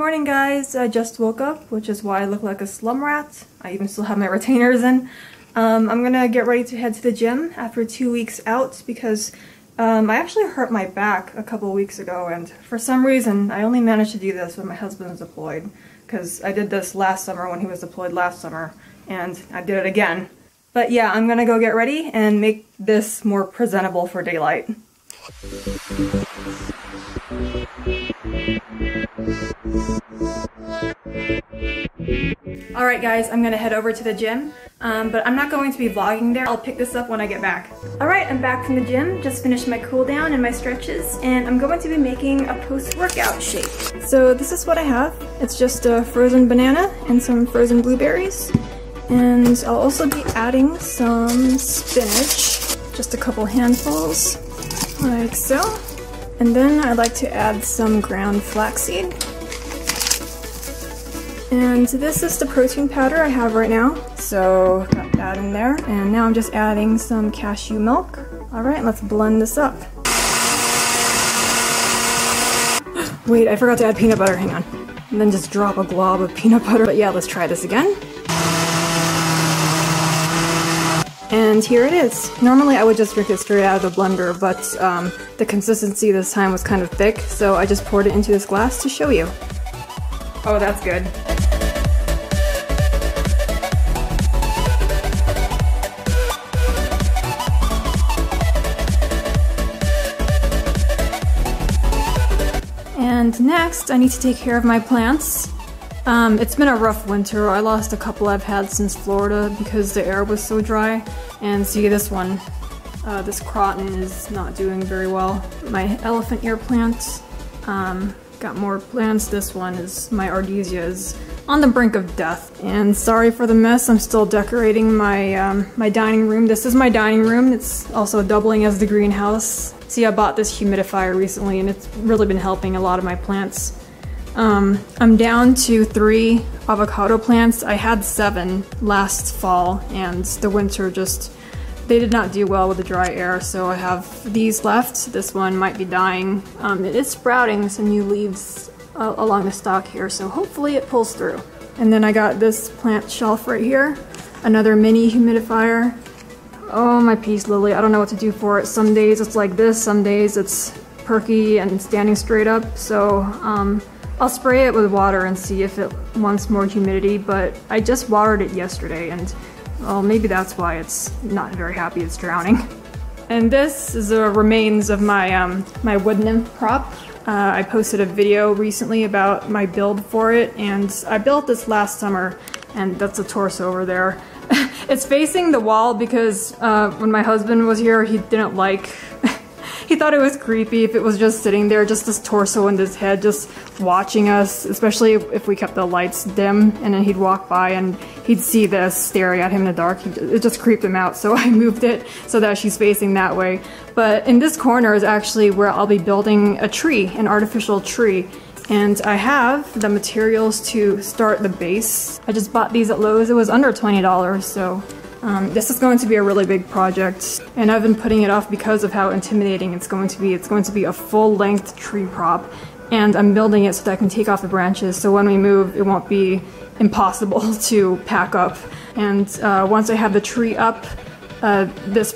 morning guys, I just woke up, which is why I look like a slum rat. I even still have my retainers in. I'm gonna get ready to head to the gym after 2 weeks out because I actually hurt my back a couple weeks ago, and for some reason I only managed to do this when my husband was deployed, because I did this last summer when he was deployed last summer, and I did it again. But yeah, I'm gonna go get ready and make this more presentable for daylight. Alright guys, I'm gonna head over to the gym, but I'm not going to be vlogging there. I'll pick this up when I get back. Alright, I'm back from the gym, just finished my cool down and my stretches, and I'm going to be making a post-workout shake. So this is what I have. It's just a frozen banana and some frozen blueberries. And I'll also be adding some spinach, just a couple handfuls, like so. And then I like to add some ground flaxseed. And this is the protein powder I have right now, so got that in there. And now I'm just adding some cashew milk. Alright, let's blend this up. Wait, I forgot to add peanut butter, hang on. And then just drop a glob of peanut butter. But yeah, let's try this again. And here it is. Normally I would just drink it straight out of the blender, but the consistency this time was kind of thick, so I just poured it into this glass to show you. Oh, that's good. And next, I need to take care of my plants. It's been a rough winter. I lost a couple I've had since Florida because the air was so dry. And see, this one, this croton is not doing very well. My elephant ear plant got more plants. This one is, my ardesia is on the brink of death. And sorry for the mess, I'm still decorating my, my dining room. This is my dining room. It's also doubling as the greenhouse. See, I bought this humidifier recently and it's really been helping a lot of my plants. I'm down to 3 avocado plants. I had 7 last fall, and the winter they did not do well with the dry air, so I have these left. This one might be dying. It is sprouting some new leaves along the stalk here, so hopefully it pulls through. And then I got this plant shelf right here, another mini humidifier. Oh, my peace lily, I don't know what to do for it. Some days it's like this, some days it's perky and standing straight up, so I'll spray it with water and see if it wants more humidity, but I just watered it yesterday, and well, maybe that's why it's not very happy it's drowning. And this is the remains of my my wood nymph prop. I posted a video recently about my build for it, and I built this last summer, and that's the torso over there. It's facing the wall because when my husband was here, he didn't like he thought it was creepy if it was just sitting there, just this torso and this head just watching us, especially if we kept the lights dim, and then he'd walk by and he'd see this staring at him in the dark. It just creeped him out, so I moved it so that she's facing that way. But in this corner is actually where I'll be building a tree, an artificial tree. And I have the materials to start the base. I just bought these at Lowe's. It was under $20, so this is going to be a really big project, and I've been putting it off because of how intimidating it's going to be. It's going to be a full-length tree prop, and I'm building it so that I can take off the branches, so when we move, it won't be impossible to pack up. And once I have the tree up, this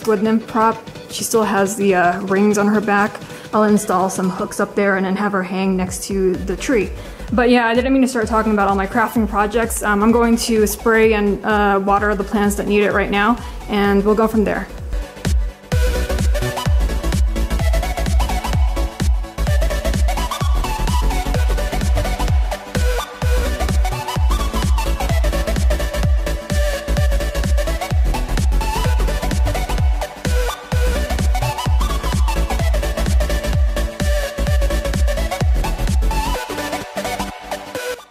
wood nymph prop, she still has the rings on her back. I'll install some hooks up there and then have her hang next to the tree. But yeah, I didn't mean to start talking about all my crafting projects. I'm going to spray and water the plants that need it right now, and we'll go from there.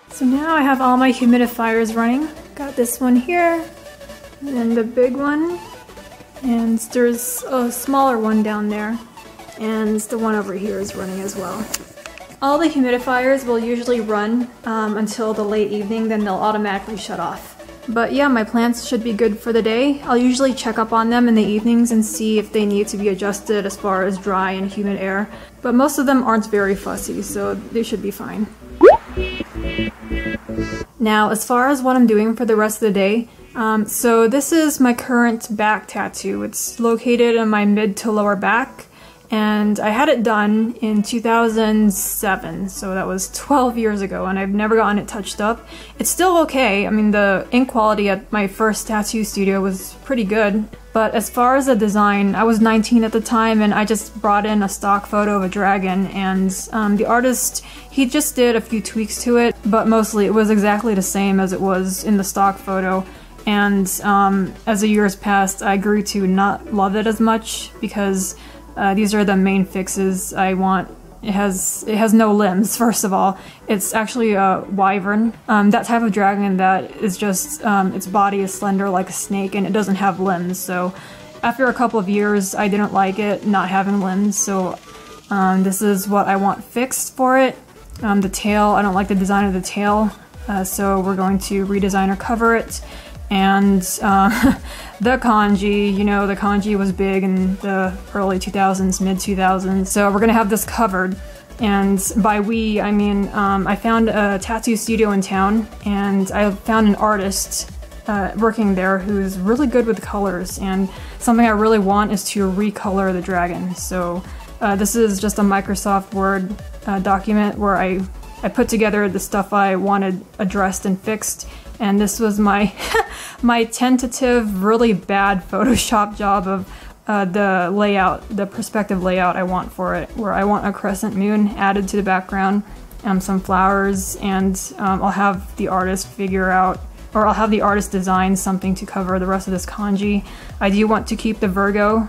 So now I have all my humidifiers running. Got this one here, and the big one, and there's a smaller one down there, and the one over here is running as well. All the humidifiers will usually run until the late evening, then they'll automatically shut off. But yeah, my plants should be good for the day. I'll usually check up on them in the evenings and see if they need to be adjusted as far as dry and humid air. But most of them aren't very fussy, so they should be fine. Now, as far as what I'm doing for the rest of the day, so this is my current back tattoo. It's located in my mid to lower back, and I had it done in 2007, so that was 12 years ago, and I've never gotten it touched up. It's still okay. I mean, the ink quality at my first tattoo studio was pretty good, but as far as the design, I was 19 at the time, and I just brought in a stock photo of a dragon, and the artist, he just did a few tweaks to it, but mostly it was exactly the same as it was in the stock photo. And as the years passed, I grew to not love it as much because these are the main fixes I want. It has no limbs, first of all. It's actually a wyvern. That type of dragon that is just, its body is slender like a snake and it doesn't have limbs. So after a couple of years, I didn't like it not having limbs. So this is what I want fixed for it. The tail, I don't like the design of the tail. So we're going to redesign or cover it. And the kanji, you know, the kanji was big in the early 2000s, mid 2000s, so we're gonna have this covered. And by we, I mean, I found a tattoo studio in town, and I found an artist working there who's really good with colors, and something I really want is to recolor the dragon. So this is just a Microsoft Word document where I put together the stuff I wanted addressed and fixed, and this was my my tentative, really bad Photoshop job of the layout, the perspective layout I want for it, where I want a crescent moon added to the background, some flowers, and I'll have the artist figure out, or I'll have the artist design something to cover the rest of this kanji. I do want to keep the Virgo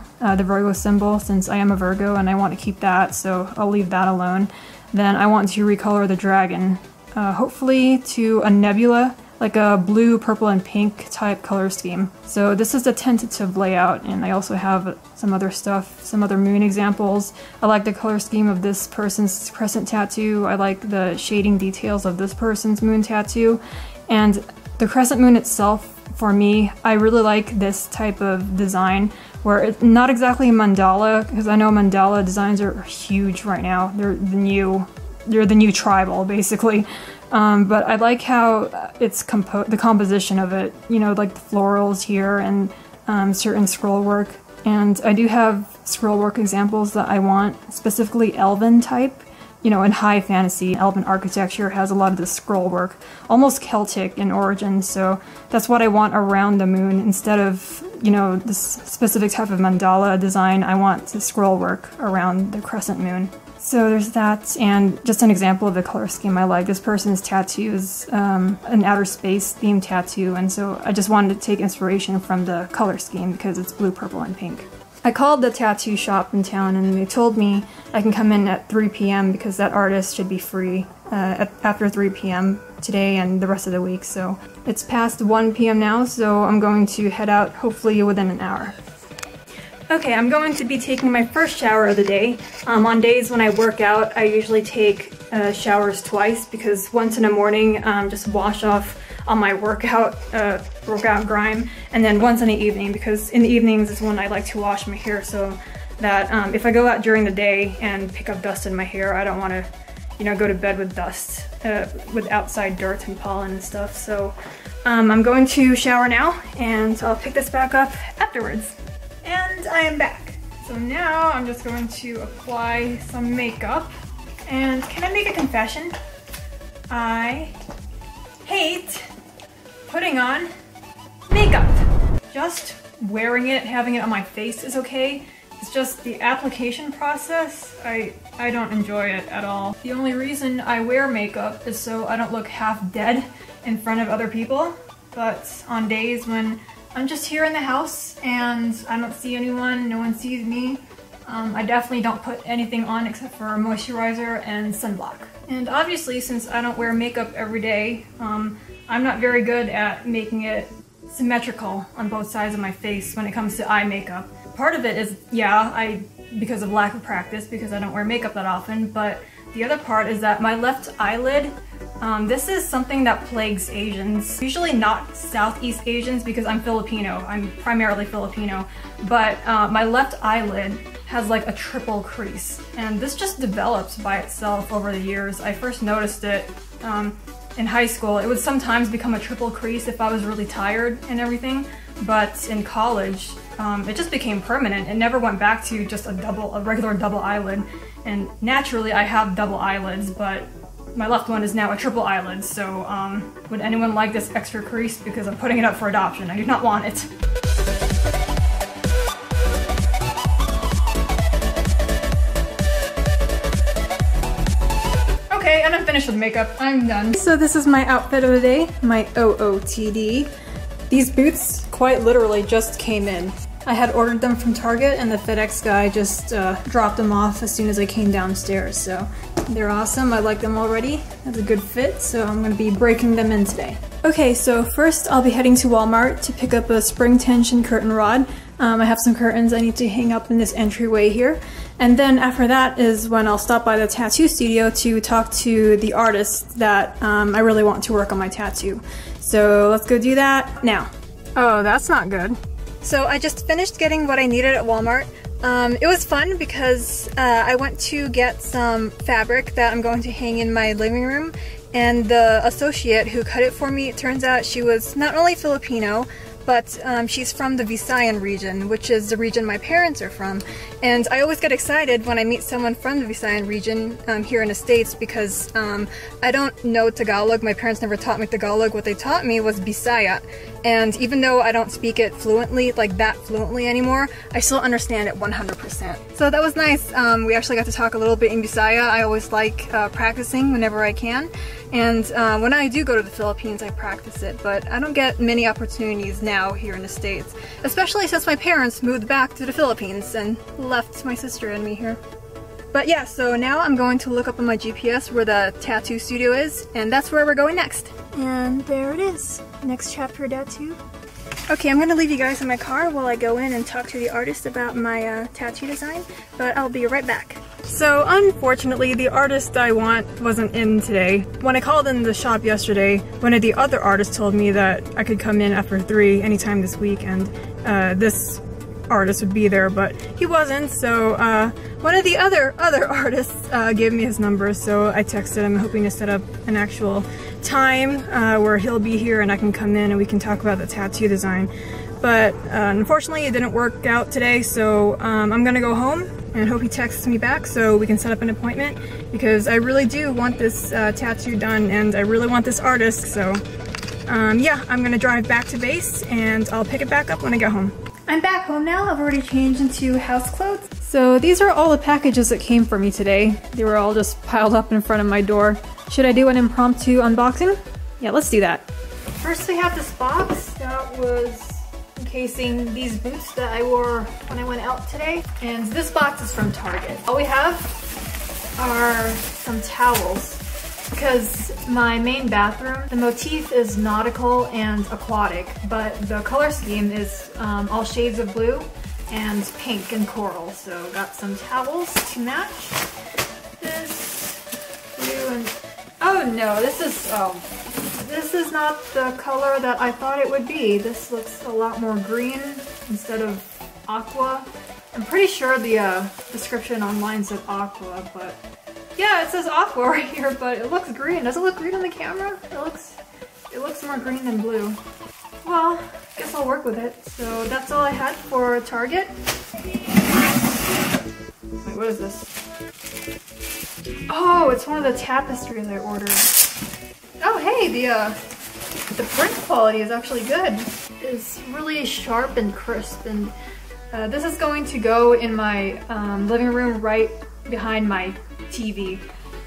symbol, since I am a Virgo and I want to keep that, so I'll leave that alone. Then I want to recolor the dragon, hopefully to a nebula, like a blue, purple, and pink type color scheme. So this is the tentative layout, and I also have some other stuff, some other moon examples. I like the color scheme of this person's crescent tattoo. I like the shading details of this person's moon tattoo. And the crescent moon itself, for me, I really like this type of design, where it's not exactly a mandala, because I know mandala designs are huge right now. They're the new tribal, basically. But I like how it's the composition of it, you know, like the florals here and certain scroll work. And I do have scroll work examples that I want, specifically elven type. You know, in high fantasy, elven architecture has a lot of this scroll work, almost Celtic in origin, so that's what I want around the moon. Instead of, you know, this specific type of mandala design, I want the scroll work around the crescent moon. So there's that, and just an example of the color scheme I like. This person's tattoo is an outer space themed tattoo, and so I just wanted to take inspiration from the color scheme because it's blue, purple, and pink. I called the tattoo shop in town and they told me I can come in at 3 p.m. because that artist should be free after 3 p.m. today and the rest of the week. So it's past 1 p.m. now, so I'm going to head out hopefully within an hour. Okay, I'm going to be taking my first shower of the day. On days when I work out, I usually take showers twice because once in the morning, just wash off all my workout grime, and then once in the evening, because in the evenings is when I like to wash my hair, so that if I go out during the day and pick up dust in my hair, I don't want to, you know, go to bed with dust, with outside dirt and pollen and stuff. So I'm going to shower now, and I'll pick this back up afterwards. And I am back. So now I'm just going to apply some makeup. And can I make a confession? I hate putting on makeup. Just wearing it, having it on my face is okay. It's just the application process, I don't enjoy it at all. The only reason I wear makeup is so I don't look half dead in front of other people. But on days when I'm just here in the house and I don't see anyone, no one sees me, I definitely don't put anything on except for moisturizer and sunblock. And obviously, since I don't wear makeup every day, I'm not very good at making it symmetrical on both sides of my face when it comes to eye makeup. Part of it is, yeah, because of lack of practice, because I don't wear makeup that often, but the other part is that my left eyelid, this is something that plagues Asians. Usually not Southeast Asians because I'm Filipino. I'm primarily Filipino. But my left eyelid has like a triple crease, and this just develops by itself over the years. I first noticed it in high school. It would sometimes become a triple crease if I was really tired and everything, but in college it just became permanent. It never went back to just a regular double eyelid, and naturally I have double eyelids, but my left one is now a triple eyelid, so would anyone like this extra crease? Because I'm putting it up for adoption. I do not want it. Okay, and I'm finished with makeup. I'm done. So this is my outfit of the day, my OOTD. These boots quite literally just came in. I had ordered them from Target and the FedEx guy just dropped them off as soon as I came downstairs, so they're awesome. I like them already. That's a good fit, so I'm gonna be breaking them in today. Okay, so first I'll be heading to Walmart to pick up a spring tension curtain rod. I have some curtains I need to hang up in this entryway here. And then after that is when I'll stop by the tattoo studio to talk to the artist that I really want to work on my tattoo. So let's go do that now. Oh, that's not good. So I just finished getting what I needed at Walmart. It was fun because I went to get some fabric that I'm going to hang in my living room, and the associate who cut it for me, it turns out she was not only Filipino, but she's from the Visayan region, which is the region my parents are from. And I always get excited when I meet someone from the Visayan region here in the States, because I don't know Tagalog. My parents never taught me Tagalog. What they taught me was Bisaya. And even though I don't speak it fluently, like that fluently anymore, I still understand it 100%. So that was nice. We actually got to talk a little bit in Bisaya. I always like practicing whenever I can. And when I do go to the Philippines, I practice it, but I don't get many opportunities now here in the States, especially since my parents moved back to the Philippines and left my sister and me here. But yeah, so now I'm going to look up on my GPS where the tattoo studio is, and that's where we're going next. And there it is. Next chapter tattoo. Okay, I'm gonna leave you guys in my car while I go in and talk to the artist about my tattoo design, but I'll be right back. So unfortunately, the artist I want wasn't in today. When I called in the shop yesterday, one of the other artists told me that I could come in after 3 anytime this week, and this artist would be there, but he wasn't, so one of the other artists gave me his number, so I texted him hoping to set up an actual time where he'll be here and I can come in and we can talk about the tattoo design. But unfortunately it didn't work out today, so I'm gonna go home and hope he texts me back so we can set up an appointment, because I really do want this tattoo done and I really want this artist, so yeah, I'm gonna drive back to base and I'll pick it back up when I get home. I'm back home now. I've already changed into house clothes. So these are all the packages that came for me today. They were all just piled up in front of my door. Should I do an impromptu unboxing? Yeah, let's do that. First we have this box that was encasing these boots that I wore when I went out today. And this box is from Target. All we have are some towels, because my main bathroom, the motif is nautical and aquatic, but the color scheme is all shades of blue and pink and coral. So got some towels to match. This blue and oh no, this is not the color that I thought it would be. This looks a lot more green instead of aqua. I'm pretty sure the description online said aqua, but yeah, it says aqua right here, but it looks green. Does it look green on the camera? It looks more green than blue. Well, guess I'll work with it. So that's all I had for Target. Wait, what is this? Oh, it's one of the tapestries I ordered. Oh, hey, the print quality is actually good. It's really sharp and crisp, and this is going to go in my living room right behind my TV.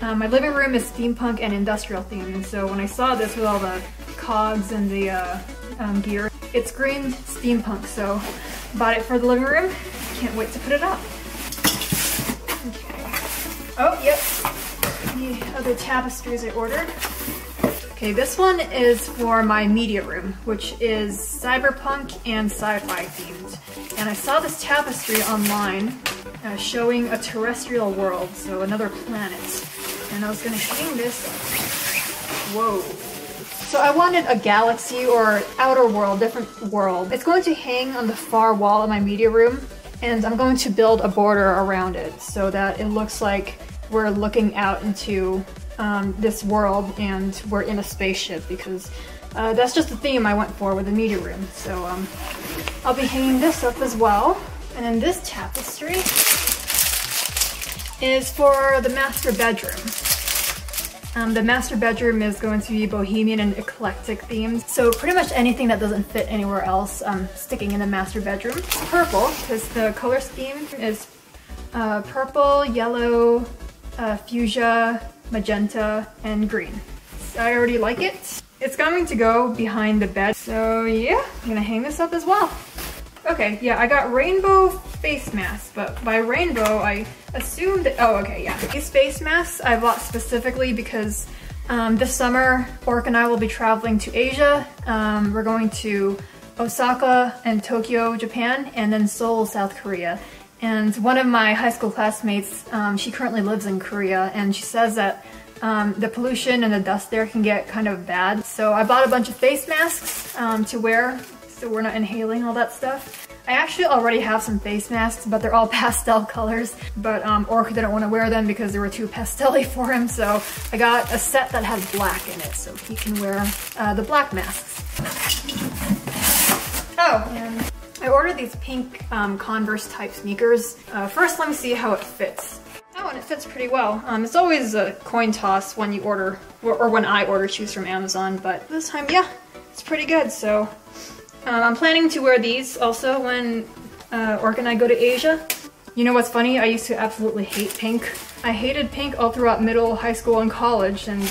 My living room is steampunk and industrial themed, and so when I saw this with all the cogs and the gear, it's green steampunk, so bought it for the living room. Can't wait to put it up. Okay. Oh, yep. The other tapestries I ordered. Okay, this one is for my media room, which is cyberpunk and sci-fi themed. And I saw this tapestry online showing a terrestrial world, so another planet. And I was gonna hang this. Whoa. So I wanted a galaxy or outer world, different world. It's going to hang on the far wall of my media room. And I'm going to build a border around it so that it looks like we're looking out into this world and we're in a spaceship, because that's just the theme I went for with the media room. So I'll be hanging this up as well. And then this tapestry is for the master bedroom. The master bedroom is going to be bohemian and eclectic themed. So pretty much anything that doesn't fit anywhere else, sticking in the master bedroom. It's purple, because the color scheme is purple, yellow, fuchsia, magenta, and green. So I already like it. It's going to go behind the bed. So yeah, I'm gonna hang this up as well. Okay, yeah, I got rainbow face masks, but by rainbow, I assumed that, oh, okay, yeah. These face masks I bought specifically because this summer, Orc and I will be traveling to Asia. We're going to Osaka and Tokyo, Japan, and then Seoul, South Korea. And one of my high school classmates, she currently lives in Korea, and she says that the pollution and the dust there can get kind of bad. So I bought a bunch of face masks to wear, so we're not inhaling all that stuff. I actually already have some face masks, but they're all pastel colors. But Orc didn't want to wear them because they were too pastel-y for him, so I got a set that has black in it, so he can wear the black masks. Oh, and I ordered these pink Converse type sneakers. First, let me see how it fits. Oh, and it fits pretty well. It's always a coin toss when you order, or when I order shoes from Amazon, but this time, yeah, it's pretty good. So I'm planning to wear these also when Orc and I go to Asia. You know what's funny? I used to absolutely hate pink. I hated pink all throughout middle, high school, and college, and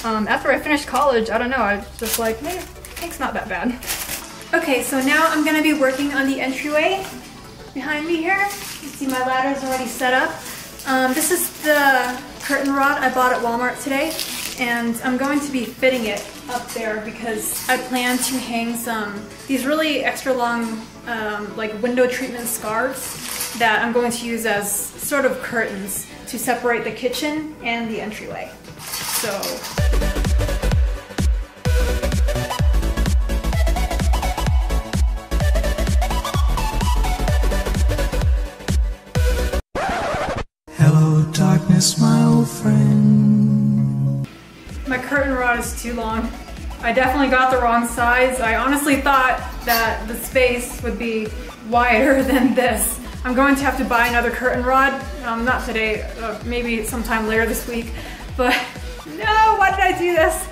after I finished college, I don't know, I was just like, hey, pink's not that bad. Okay, so now I'm gonna be working on the entryway behind me here. You see my ladder's already set up. This is the curtain rod I bought at Walmart today, and I'm going to be fitting it up there because I plan to hang these really extra long like window treatment scarves that I'm going to use as sort of curtains to separate the kitchen and the entryway. So darkness, my old friend. my curtain rod is too long. I definitely got the wrong size. I honestly thought that the space would be wider than this. I'm going to have to buy another curtain rod. Not today, maybe sometime later this week. But no, why did I do this?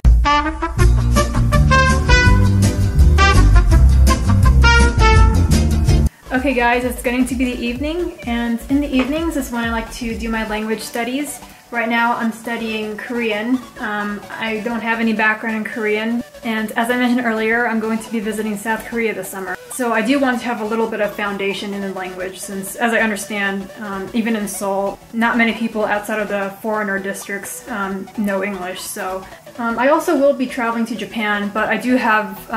Okay guys, it's getting to be the evening, and in the evenings is when I like to do my language studies. Right now I'm studying Korean. I don't have any background in Korean, and as I mentioned earlier, I'm going to be visiting South Korea this summer. So I do want to have a little bit of foundation in the language, since as I understand, even in Seoul, not many people outside of the foreigner districts know English. So I also will be traveling to Japan, but I do have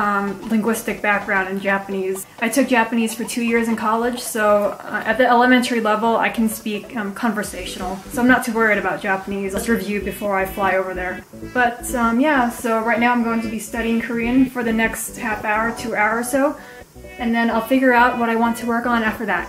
linguistic background in Japanese. I took Japanese for 2 years in college, so at the elementary level I can speak conversational. So I'm not too worried about Japanese. Let's review before I fly over there. But yeah, so right now I'm going to be studying Korean for the next half hour, 2 hours or so, and then I'll figure out what I want to work on after that.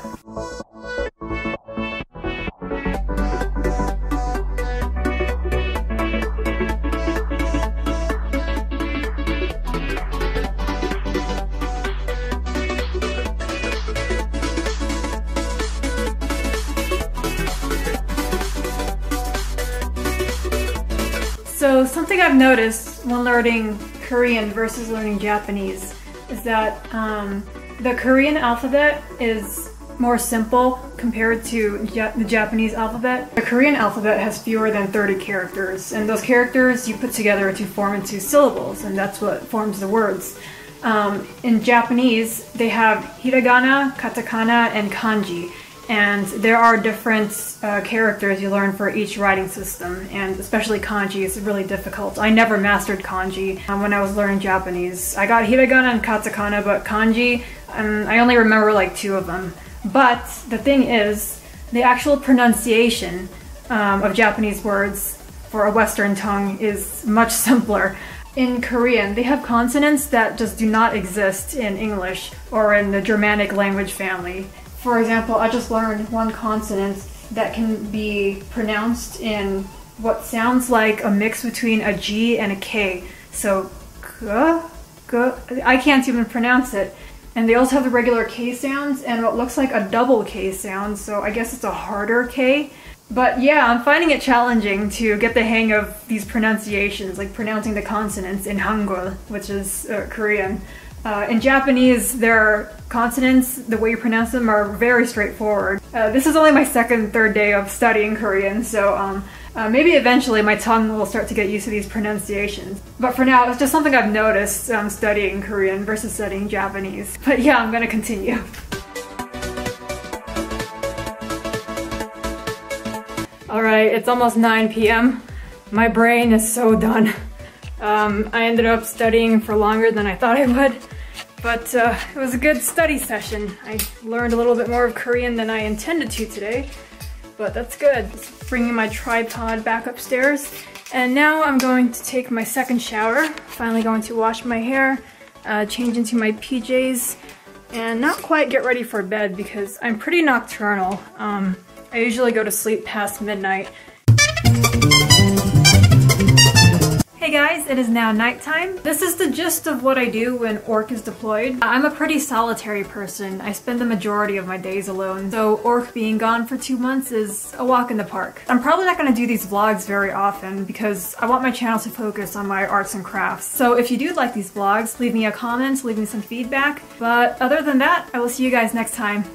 So something I've noticed when learning Korean versus learning Japanese is that the Korean alphabet is more simple compared to the Japanese alphabet. The Korean alphabet has fewer than 30 characters, and those characters you put together to form into syllables, and that's what forms the words. In Japanese, they have hiragana, katakana, and kanji. And there are different characters you learn for each writing system, and especially kanji is really difficult. I never mastered kanji when I was learning Japanese. I got hiragana and katakana, but kanji, I only remember like 2 of them. But the thing is, the actual pronunciation of Japanese words for a Western tongue is much simpler. In Korean, they have consonants that just do not exist in English or in the Germanic language family. For example, I just learned one consonant that can be pronounced in what sounds like a mix between a G and a K. So, I can't even pronounce it. And they also have the regular K sounds and what looks like a double K sound, so I guess it's a harder K. But yeah, I'm finding it challenging to get the hang of these pronunciations, like pronouncing the consonants in Hangul, which is Korean. In Japanese, their consonants, the way you pronounce them, are very straightforward. This is only my second, third day of studying Korean, so maybe eventually my tongue will start to get used to these pronunciations. But for now, it's just something I've noticed studying Korean versus studying Japanese. But yeah, I'm gonna continue. Alright, it's almost 9 p.m. My brain is so done. I ended up studying for longer than I thought I would, but it was a good study session. I learned a little bit more of Korean than I intended to today, but that's good. Just bringing my tripod back upstairs, and now I'm going to take my second shower. Finally going to wash my hair, change into my PJs, and not quite get ready for bed because I'm pretty nocturnal. I usually go to sleep past midnight. Hey guys, it is now nighttime. This is the gist of what I do when Orc is deployed. I'm a pretty solitary person. I spend the majority of my days alone, so Orc being gone for 2 months is a walk in the park. I'm probably not going to do these vlogs very often because I want my channel to focus on my arts and crafts. So if you do like these vlogs, leave me a comment, leave me some feedback. But other than that, I will see you guys next time.